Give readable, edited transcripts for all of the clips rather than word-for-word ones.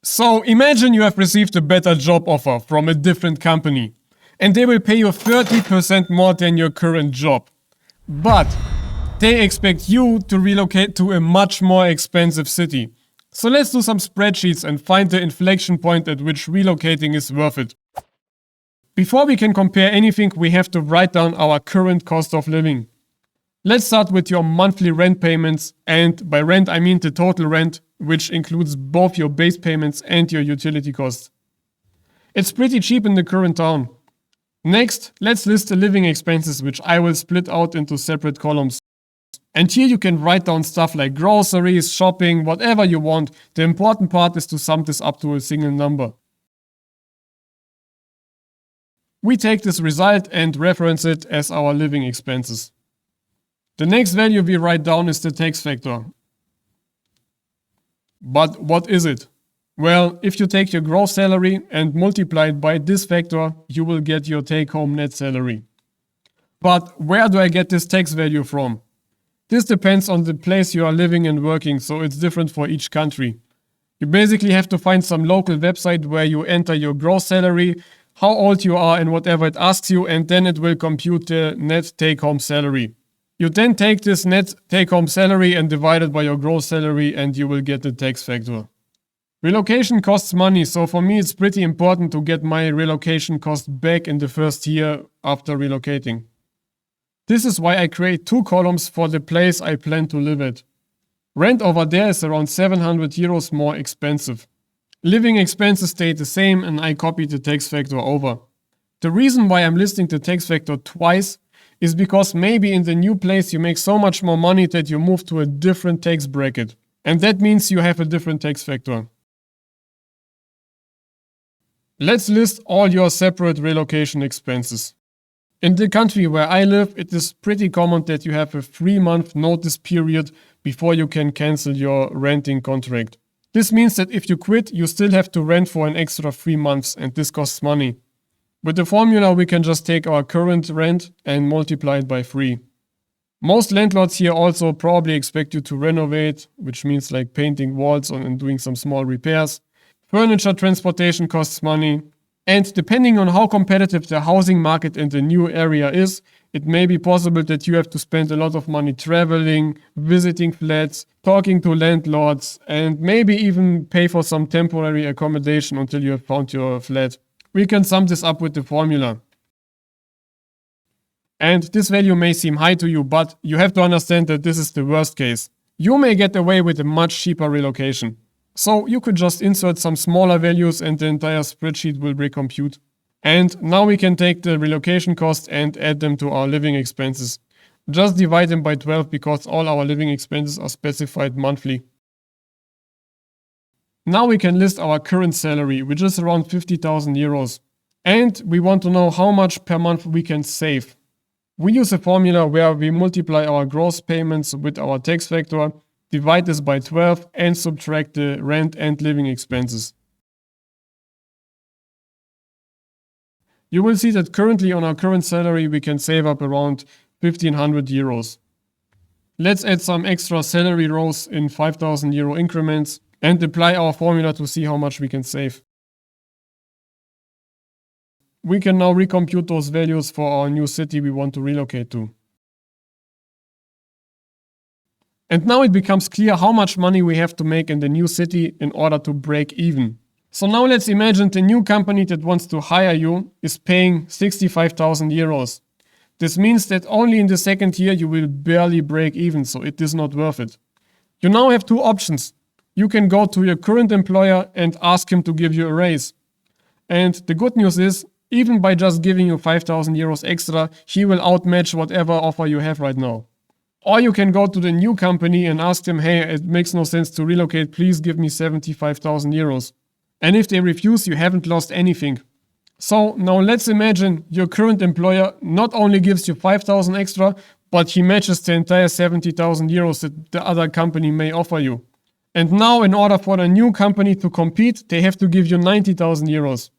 So imagine you have received a better job offer from a different company and they will pay you 30% more than your current job. But they expect you to relocate to a much more expensive city. So let's do some spreadsheets and find the inflection point at which relocating is worth it. Before we can compare anything, we have to write down our current cost of living. Let's start with your monthly rent payments, and by rent I mean the total rent, which includes both your base payments and your utility costs. It's pretty cheap in the current town. Next, let's list the living expenses, which I will split out into separate columns. And here you can write down stuff like groceries, shopping, whatever you want. The important part is to sum this up to a single number. We take this result and reference it as our living expenses. The next value we write down is the tax factor. But what is it? Well, if you take your gross salary and multiply it by this factor, you will get your take-home net salary. But where do I get this tax value from? This depends on the place you are living and working, so it's different for each country. You basically have to find some local website where you enter your gross salary, how old you are and whatever it asks you, and then it will compute the net take-home salary. You then take this net take-home salary and divide it by your gross salary and you will get the tax factor. Relocation costs money, so for me it's pretty important to get my relocation cost back in the first year after relocating. This is why I create two columns for the place I plan to live at. Rent over there is around 700 euros more expensive. Living expenses stay the same and I copy the tax factor over. The reason why I'm listing the tax factor twice is because maybe in the new place you make so much more money that you move to a different tax bracket. And that means you have a different tax factor. Let's list all your separate relocation expenses. In the country where I live, it is pretty common that you have a 3-month notice period before you can cancel your renting contract. This means that if you quit, you still have to rent for an extra 3 months and this costs money. With the formula we can just take our current rent and multiply it by 3. Most landlords here also probably expect you to renovate, which means like painting walls and doing some small repairs. Furniture transportation costs money. And depending on how competitive the housing market in the new area is, it may be possible that you have to spend a lot of money traveling, visiting flats, talking to landlords, and maybe even pay for some temporary accommodation until you have found your flat. We can sum this up with the formula. And this value may seem high to you, but you have to understand that this is the worst case. You may get away with a much cheaper relocation. So you could just insert some smaller values and the entire spreadsheet will recompute. And now we can take the relocation cost and add them to our living expenses. Just divide them by 12 because all our living expenses are specified monthly. Now we can list our current salary, which is around 50,000 euros. And we want to know how much per month we can save. We use a formula where we multiply our gross payments with our tax factor, divide this by 12 and subtract the rent and living expenses. You will see that currently on our current salary we can save up around 1500 euros. Let's add some extra salary rows in 5000 euro increments and apply our formula to see how much we can save. We can now recompute those values for our new city we want to relocate to. And now it becomes clear how much money we have to make in the new city in order to break even. So now let's imagine the new company that wants to hire you is paying 65,000 euros. This means that only in the second year you will barely break even, so it is not worth it. You now have two options. You can go to your current employer and ask him to give you a raise. And the good news is, even by just giving you 5,000 euros extra, he will outmatch whatever offer you have right now. Or you can go to the new company and ask them, hey, it makes no sense to relocate, please give me 75,000 euros. And if they refuse, you haven't lost anything. So now let's imagine your current employer not only gives you 5,000 extra, but he matches the entire 70,000 euros that the other company may offer you. And now in order for the new company to compete, they have to give you 90,000 euros.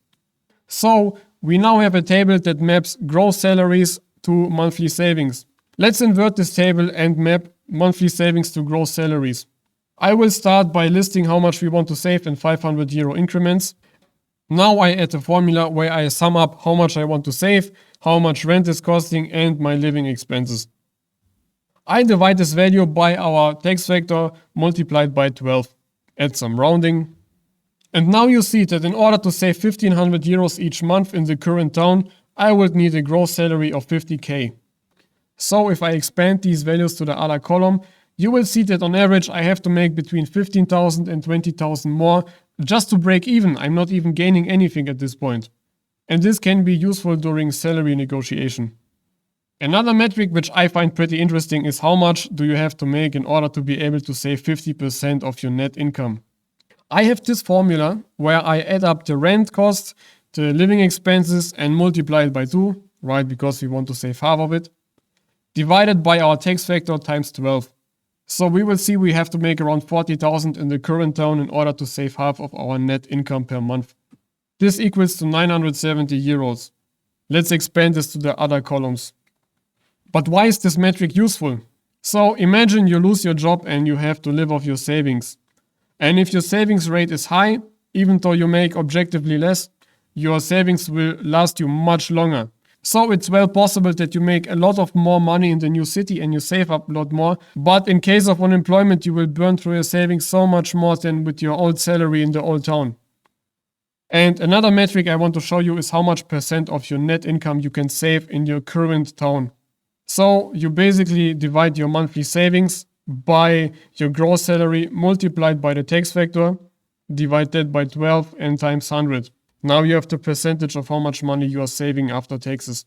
So we now have a table that maps gross salaries to monthly savings. Let's invert this table and map monthly savings to gross salaries. I will start by listing how much we want to save in 500 euro increments. Now I add a formula where I sum up how much I want to save, how much rent is costing, and my living expenses. I divide this value by our tax factor multiplied by 12. Add some rounding. And now you see that in order to save 1500 euros each month in the current town, I would need a gross salary of 50k. So if I expand these values to the other column, you will see that on average I have to make between 15,000 and 20,000 more just to break even. I'm not even gaining anything at this point. And this can be useful during salary negotiation. Another metric which I find pretty interesting is how much do you have to make in order to be able to save 50% of your net income. I have this formula where I add up the rent cost, the living expenses and multiply it by 2, right, because we want to save half of it, divided by our tax factor times 12. So we will see we have to make around 40,000 in the current town in order to save half of our net income per month. This equals to 970 euros. Let's expand this to the other columns. But why is this metric useful? So imagine you lose your job and you have to live off your savings. And if your savings rate is high, even though you make objectively less, your savings will last you much longer. So it's well possible that you make a lot of more money in the new city and you save up a lot more. But in case of unemployment, you will burn through your savings so much more than with your old salary in the old town. And another metric I want to show you is how much percent of your net income you can save in your current town. So you basically divide your monthly savings by your gross salary multiplied by the tax factor, divide that by 12 and times 100. Now you have the percentage of how much money you are saving after taxes.